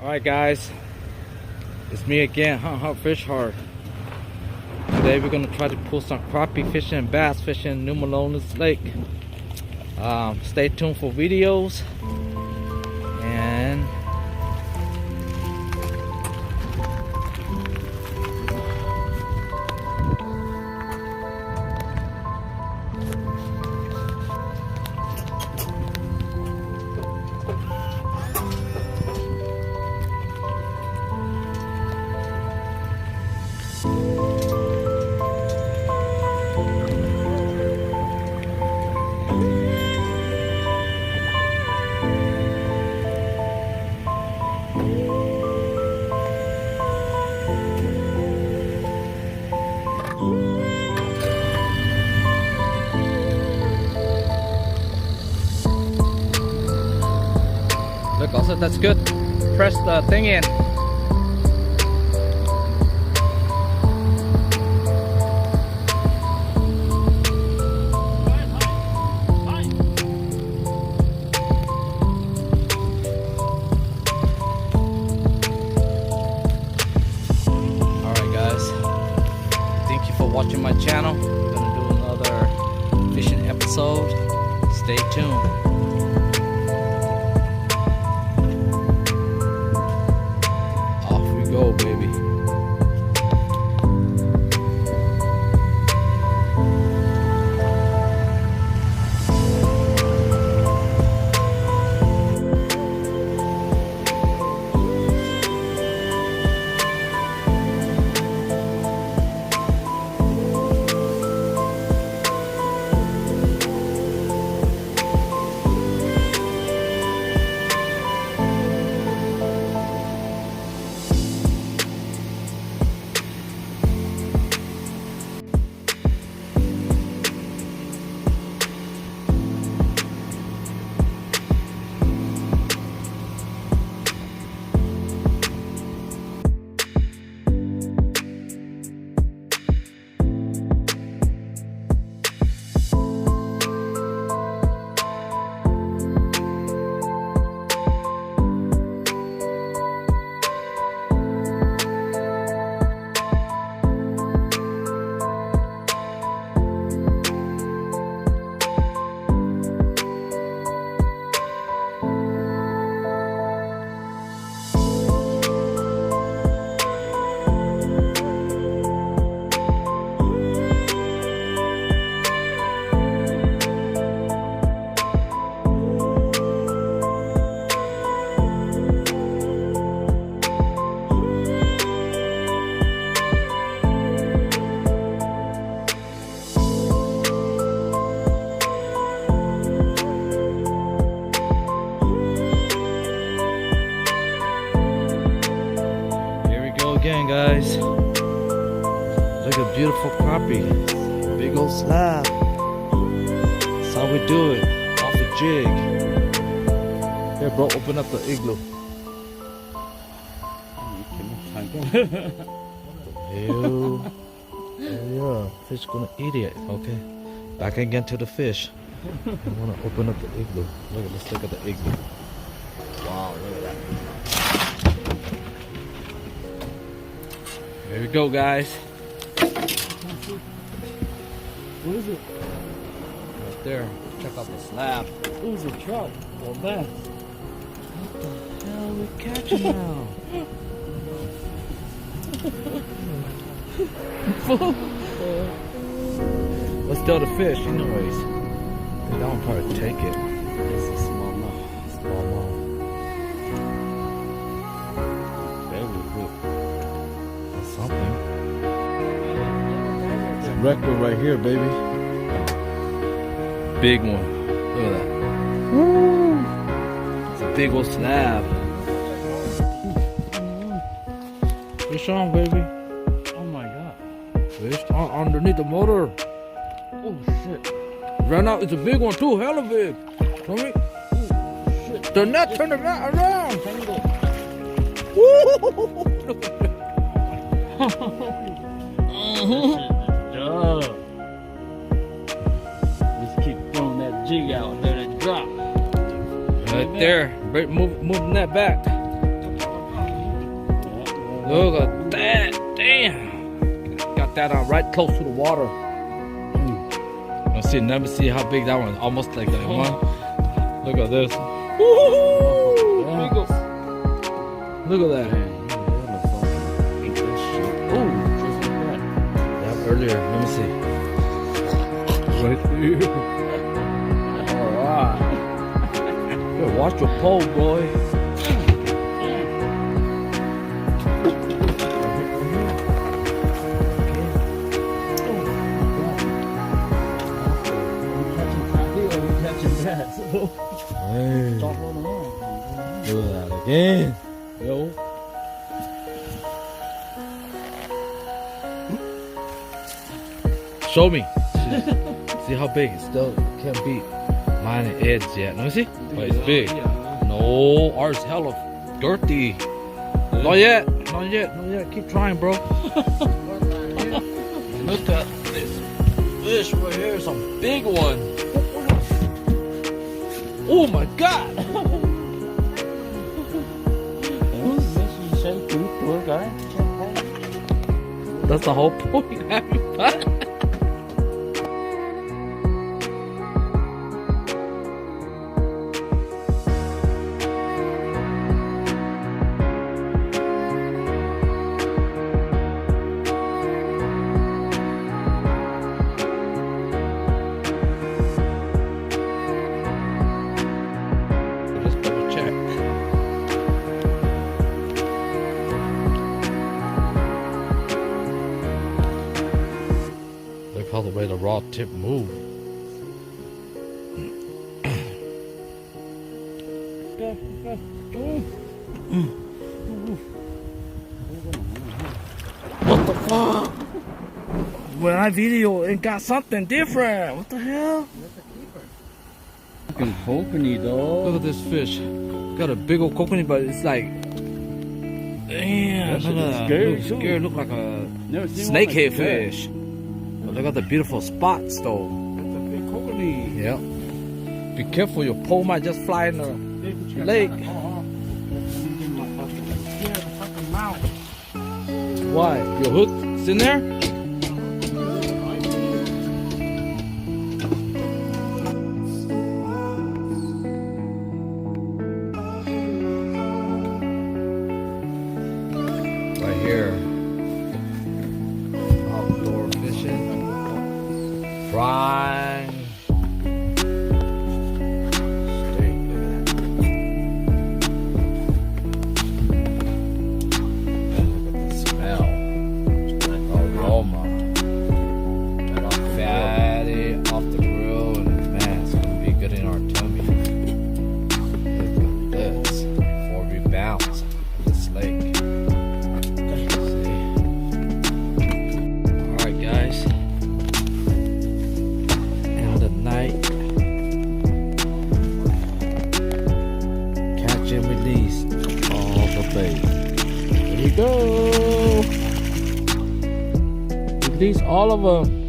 Alright guys, it's me again, Hunt Fish Hard. Today we're gonna try to pull some crappie fishing and bass fishing in New Melones Lake. Stay tuned for videos and look, also that's good. Press the thing in. Alright guys, thank you for watching my channel. We're gonna do another fishing episode. Stay tuned. Go, baby. Again guys, look at beautiful crappie, big old slab. That's how we do it, off the jig. Here bro, open up the igloo. Ew. Yeah, fish gonna eat it. Okay, back again to the fish. I wanna open up the igloo. Let's look at the igloo. Wow, look at that. Here we go, guys. What is it? Right there. Check out the slab. It was a trout or bass. What the hell are we catching now? Let's throw the fish, anyways. They don't probably take it. It's a small mouth. Small mouth. Very good. Something. It's a record right here, baby. Big one. Look at that. Woo! It's a big old slab. Fish on, baby. Oh my god. Fish on underneath the motor. Oh shit. Ran out. It's a big one too. Hella big. Show me. Oh shit. The net turned around. Tangle. Woo! Just keep throwing that jig out and let it drop. Right there. Move the net back. Look at that. Damn. Got that on right close to the water. Let's see, let me see how big that one is. Almost like that one. Look at this. Woo-hoo! Look at that. Oh, just like that. Yeah, earlier. Let me see. Right there. Alright. Yo, watch your pole, boy. Hey. Stop rolling on. Look at that again. Yo. Show me. See how big? It still can't beat mine and Ed's yet. Let me see. Oh, it's big. No, ours hella girthy. Not yet. Not yet. Not yet. Keep trying, bro. Look at this fish right here. Some big one. Oh my God. Poor guy. That's the whole point. Just double check. Look how the way the raw tip move. What the fuck? When I video, it got something different. What the hell? Fucking coconut, dog. Look at this fish. Got a big old coconut, but it's like, damn, That shit look is at scary, that. too. Scary, look like a Never seen one snakehead like that. fish. But look at the beautiful spots, though. That's a big coconut. Yep. Be careful, your pole might just fly in the lake. Why? Your hook's in there? Right here. Outdoor fishing. Frying. Steak. Look at the smell. Aroma. Fatty off the grill, and man, it's gonna be good in our tummy. Look at this. Before we bounce this lake. Alright guys, end of the night, catch and release all the bait. Here we go, release all of them.